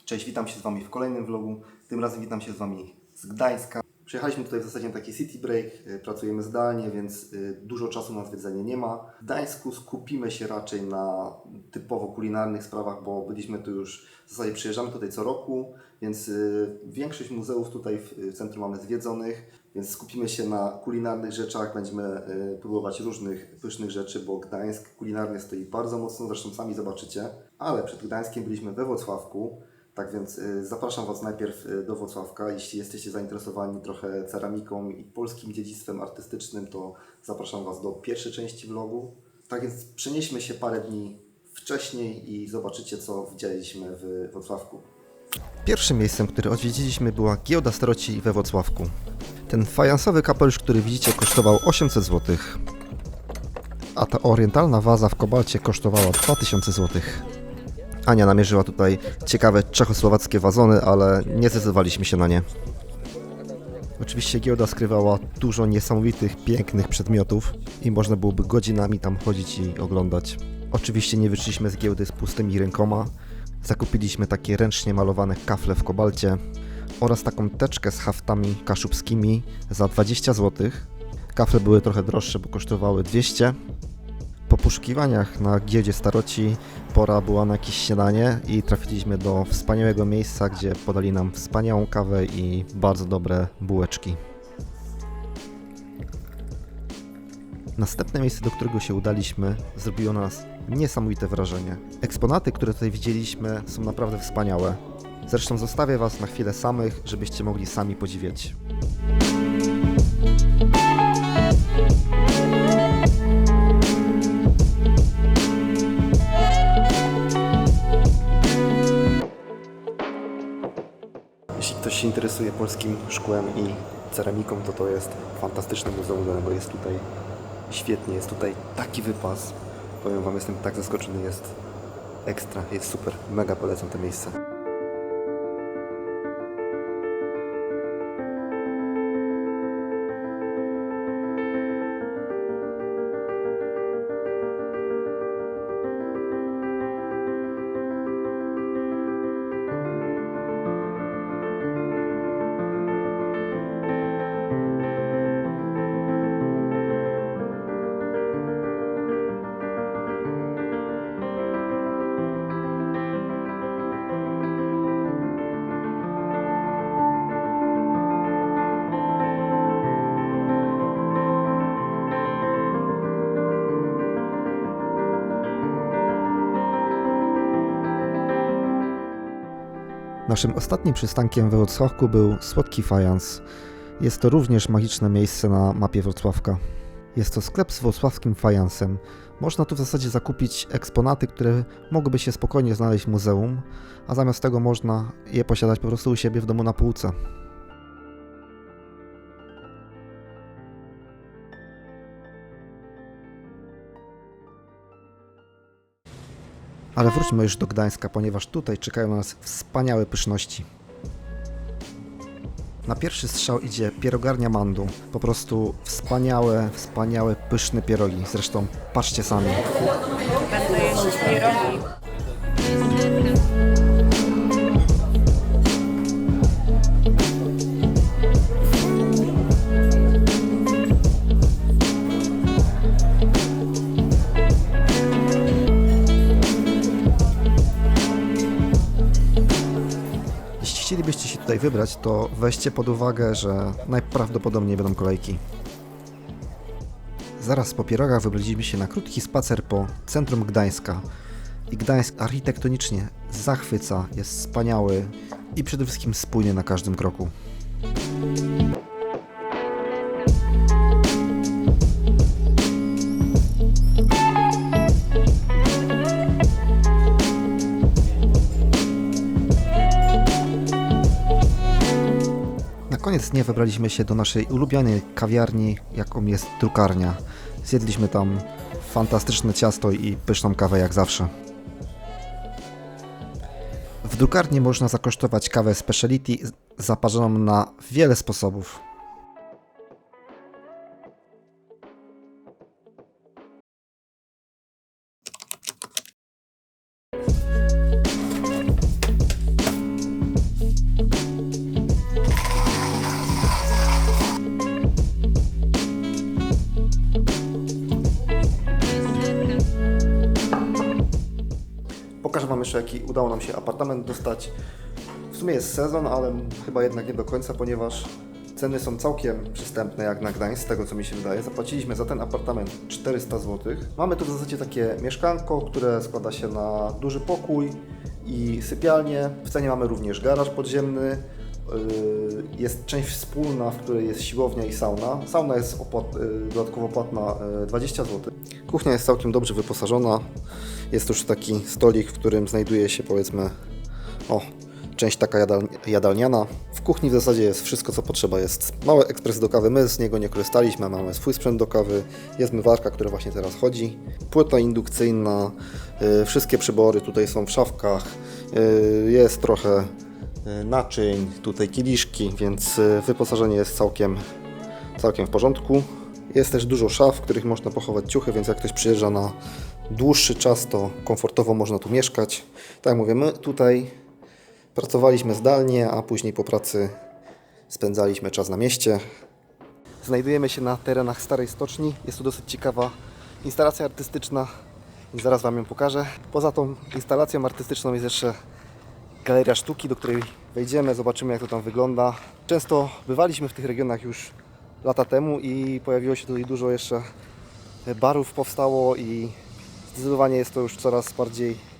Cześć, witam się z Wami w kolejnym vlogu. Tym razem witam się z Wami z Gdańska. Przyjechaliśmy tutaj w zasadzie na taki city break, pracujemy zdalnie, więc dużo czasu na zwiedzanie nie ma. W Gdańsku skupimy się raczej na typowo kulinarnych sprawach, bo byliśmy tu już, w zasadzie przyjeżdżamy tutaj co roku, więc większość muzeów tutaj w centrum mamy zwiedzonych, więc skupimy się na kulinarnych rzeczach, będziemy próbować różnych pysznych rzeczy, bo Gdańsk kulinarnie stoi bardzo mocno, zresztą sami zobaczycie. Ale przed Gdańskiem byliśmy we Włocławku. Tak więc zapraszam Was najpierw do Włocławka. Jeśli jesteście zainteresowani trochę ceramiką i polskim dziedzictwem artystycznym, to zapraszam Was do pierwszej części vlogu. Tak więc przenieśmy się parę dni wcześniej i zobaczycie, co widzieliśmy w Włocławku. Pierwszym miejscem, które odwiedziliśmy, była Giełda Staroci we Włocławku. Ten fajansowy kapelusz, który widzicie, kosztował 800 zł, a ta orientalna waza w kobalcie kosztowała 2000 zł. Ania namierzyła tutaj ciekawe czechosłowackie wazony, ale nie zdecydowaliśmy się na nie. Oczywiście giełda skrywała dużo niesamowitych, pięknych przedmiotów i można byłoby godzinami tam chodzić i oglądać. Oczywiście nie wyszliśmy z giełdy z pustymi rękoma. Zakupiliśmy takie ręcznie malowane kafle w kobalcie oraz taką teczkę z haftami kaszubskimi za 20 zł. Kafle były trochę droższe, bo kosztowały 200. Po poszukiwaniach na giełdzie Staroci pora była na jakieś śniadanie i trafiliśmy do wspaniałego miejsca, gdzie podali nam wspaniałą kawę i bardzo dobre bułeczki. Następne miejsce, do którego się udaliśmy, zrobiło na nas niesamowite wrażenie. Eksponaty, które tutaj widzieliśmy, są naprawdę wspaniałe. Zresztą zostawię Was na chwilę samych, żebyście mogli sami podziwiać. Jeśli ktoś się interesuje polskim szkłem i ceramiką, to jest fantastyczne muzeum, bo jest tutaj świetnie, jest tutaj taki wypas. Powiem Wam, jestem tak zaskoczony, jest ekstra, jest super, mega polecam to miejsce. Naszym ostatnim przystankiem we Włocławku był Słodki Fajans. Jest to również magiczne miejsce na mapie Włocławka. Jest to sklep z włocławskim fajansem. Można tu w zasadzie zakupić eksponaty, które mogłyby się spokojnie znaleźć w muzeum, a zamiast tego można je posiadać po prostu u siebie w domu na półce. Ale wróćmy już do Gdańska, ponieważ tutaj czekają na nas wspaniałe pyszności. Na pierwszy strzał idzie pierogarnia Mandu. Po prostu wspaniałe, pyszne pierogi. Zresztą patrzcie sami. Będę jeść pierogi. Jeśli chcielibyście się tutaj wybrać, to weźcie pod uwagę, że najprawdopodobniej będą kolejki. Zaraz po pierogach wybraliśmy się na krótki spacer po centrum Gdańska. I Gdańsk architektonicznie zachwyca, jest wspaniały i przede wszystkim spójny na każdym kroku. Na koniec dnia wybraliśmy się do naszej ulubionej kawiarni, jaką jest Drukarnia. Zjedliśmy tam fantastyczne ciasto i pyszną kawę jak zawsze. W drukarni można zakosztować kawę speciality zaparzoną na wiele sposobów. jeszcze jaki udało nam się apartament dostać. W sumie jest sezon, ale chyba jednak nie do końca, ponieważ ceny są całkiem przystępne jak na Gdańsk, z tego co mi się wydaje. Zapłaciliśmy za ten apartament 400 zł. Mamy tu w zasadzie takie mieszkanko, które składa się na duży pokój i sypialnię. W cenie mamy również garaż podziemny. Jest część wspólna, w której jest siłownia i sauna. Sauna jest dodatkowo płatna 20 zł. Kuchnia jest całkiem dobrze wyposażona. Jest już taki stolik, w którym znajduje się, powiedzmy, część taka jadalniana. W kuchni w zasadzie jest wszystko, co potrzeba. Jest mały ekspres do kawy, my z niego nie korzystaliśmy, mamy swój sprzęt do kawy. Jest mywarka, która właśnie teraz chodzi. Płyta indukcyjna, wszystkie przybory tutaj są w szafkach. Jest trochę naczyń, tutaj kieliszki, więc wyposażenie jest całkiem w porządku. Jest też dużo szaf, w których można pochować ciuchy, więc jak ktoś przyjeżdża na dłuższy czas, to komfortowo można tu mieszkać. Tak jak mówię, my tutaj pracowaliśmy zdalnie, a później po pracy spędzaliśmy czas na mieście. Znajdujemy się na terenach starej stoczni. Jest tu dosyć ciekawa instalacja artystyczna, więc zaraz Wam ją pokażę. Poza tą instalacją artystyczną jest jeszcze galeria sztuki, do której wejdziemy, zobaczymy jak to tam wygląda. Często bywaliśmy w tych regionach już lata temu i pojawiło się tutaj dużo jeszcze barów powstało i zdecydowanie jest to już coraz bardziej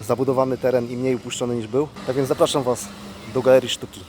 zabudowany teren i mniej upuszczony niż był. Tak więc zapraszam Was do galerii sztuki.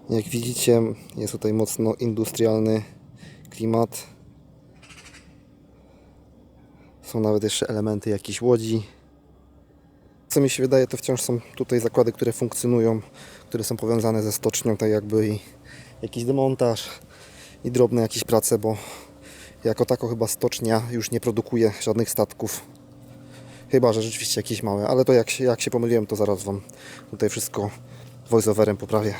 Jak widzicie, jest tutaj mocno industrialny klimat. Są nawet jeszcze elementy jakichś łodzi. Co mi się wydaje, to wciąż są tutaj zakłady, które funkcjonują, które są powiązane ze stocznią, tak jakby i jakiś demontaż i drobne jakieś prace, bo jako tako chyba stocznia już nie produkuje żadnych statków. Chyba że rzeczywiście jakieś małe, ale to jak się pomyliłem, to zaraz Wam tutaj wszystko voice-overem poprawię.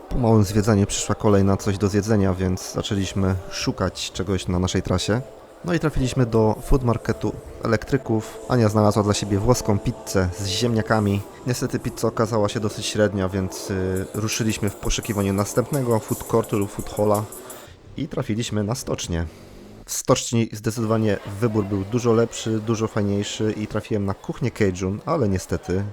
Po małym zwiedzaniu przyszła kolej na coś do zjedzenia, więc zaczęliśmy szukać czegoś na naszej trasie. No i trafiliśmy do food marketu elektryków. Ania znalazła dla siebie włoską pizzę z ziemniakami. Niestety pizza okazała się dosyć średnia, więc ruszyliśmy w poszukiwaniu następnego food courtu lub food halla i trafiliśmy na stocznię. W stoczni zdecydowanie wybór był dużo lepszy, dużo fajniejszy i trafiłem na kuchnię Cajun, ale niestety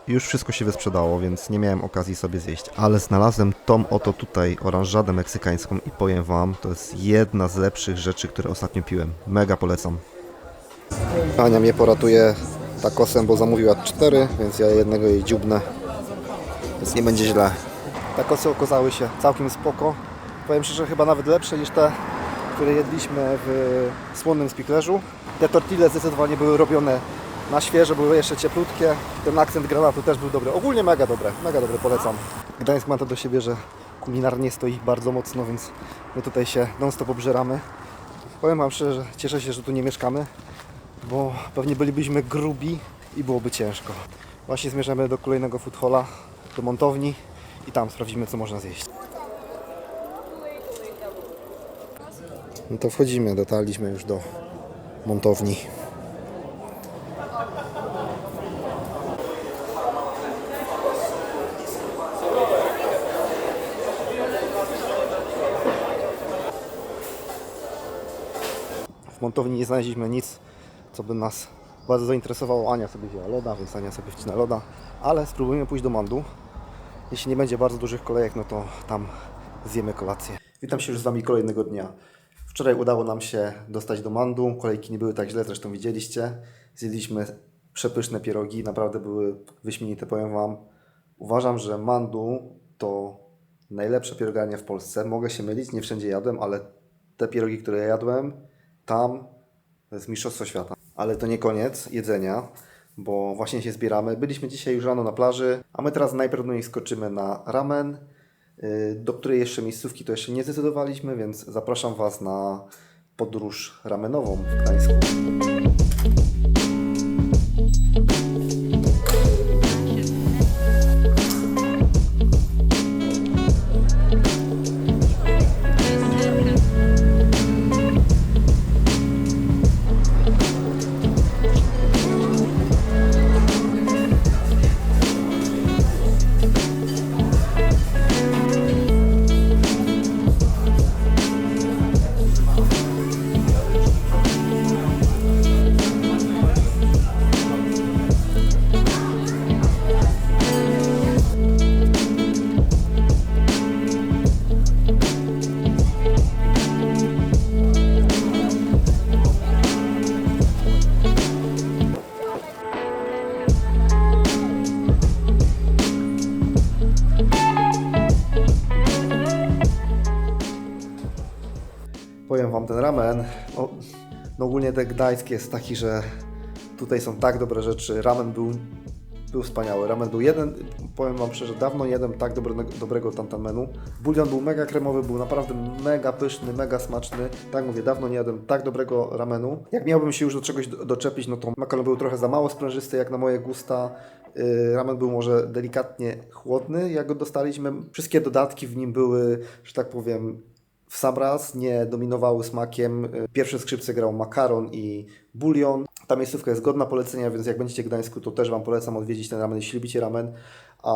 już wszystko się wysprzedało, więc nie miałem okazji sobie zjeść. Ale znalazłem tą oto tutaj oranżadę meksykańską i powiem Wam, to jest jedna z lepszych rzeczy, które ostatnio piłem. Mega polecam. Ania mnie poratuje tacosem, bo zamówiła 4, więc ja jednego jej dziubnę, więc nie będzie źle. Tacosy okazały się całkiem spoko. Powiem szczerze, chyba nawet lepsze niż te, które jedliśmy w słonnym spichlerzu. Te tortille zdecydowanie były robione na świeżo, były jeszcze cieplutkie. Ten akcent granatu też był dobry. Ogólnie mega dobre, polecam. Gdańsk ma to do siebie, że kulinarnie stoi bardzo mocno, więc my tutaj się non-stop obżeramy. Powiem Wam szczerze, że cieszę się, że tu nie mieszkamy, bo pewnie bylibyśmy grubi i byłoby ciężko. Właśnie zmierzamy do kolejnego food halla, do montowni i tam sprawdzimy, co można zjeść. No to wchodzimy, dotarliśmy już do montowni. W montowni nie znaleźliśmy nic, co by nas bardzo zainteresowało. Ania sobie wzięła loda, więc Ania sobie wcina loda, ale spróbujemy pójść do Mandu. Jeśli nie będzie bardzo dużych kolejek, no to tam zjemy kolację. Witam się już z Wami kolejnego dnia. Wczoraj udało nam się dostać do Mandu, kolejki nie były tak źle, zresztą widzieliście. Zjedliśmy przepyszne pierogi, naprawdę były wyśmienite, powiem Wam. Uważam, że Mandu to najlepsza pierogarnia w Polsce. Mogę się mylić, nie wszędzie jadłem, ale te pierogi, które ja jadłem, tam to jest mistrzostwo świata. Ale to nie koniec jedzenia, bo właśnie się zbieramy. Byliśmy dzisiaj już rano na plaży, a my teraz najprawdopodobniej skoczymy na ramen, do której jeszcze miejscówki to jeszcze nie zdecydowaliśmy, więc zapraszam Was na podróż ramenową w Gdańsku. ten ramen. No ogólnie ten Gdańsk jest taki, że tutaj są tak dobre rzeczy. Ramen był wspaniały. Ramen był jeden, powiem Wam szczerze, dawno nie jadłem tak dobrego tantamenu. Bulion był mega kremowy, był naprawdę mega pyszny, mega smaczny. Tak mówię, dawno nie jadłem tak dobrego ramenu. Jak miałbym się już do czegoś doczepić, no to makaron był trochę za mało sprężysty jak na moje gusta. Ramen był może delikatnie chłodny, jak go dostaliśmy. Wszystkie dodatki w nim były, że tak powiem, w sam raz, nie dominowały smakiem. Pierwsze skrzypce grał makaron i bulion. Ta miejscówka jest godna polecenia, więc jak będziecie w Gdańsku, to też Wam polecam odwiedzić ten ramen, jeśli lubicie ramen, a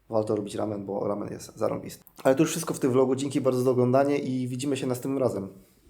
warto robić ramen, bo ramen jest zarąbisty. Ale to już wszystko w tym vlogu. Dzięki bardzo za oglądanie i widzimy się następnym razem.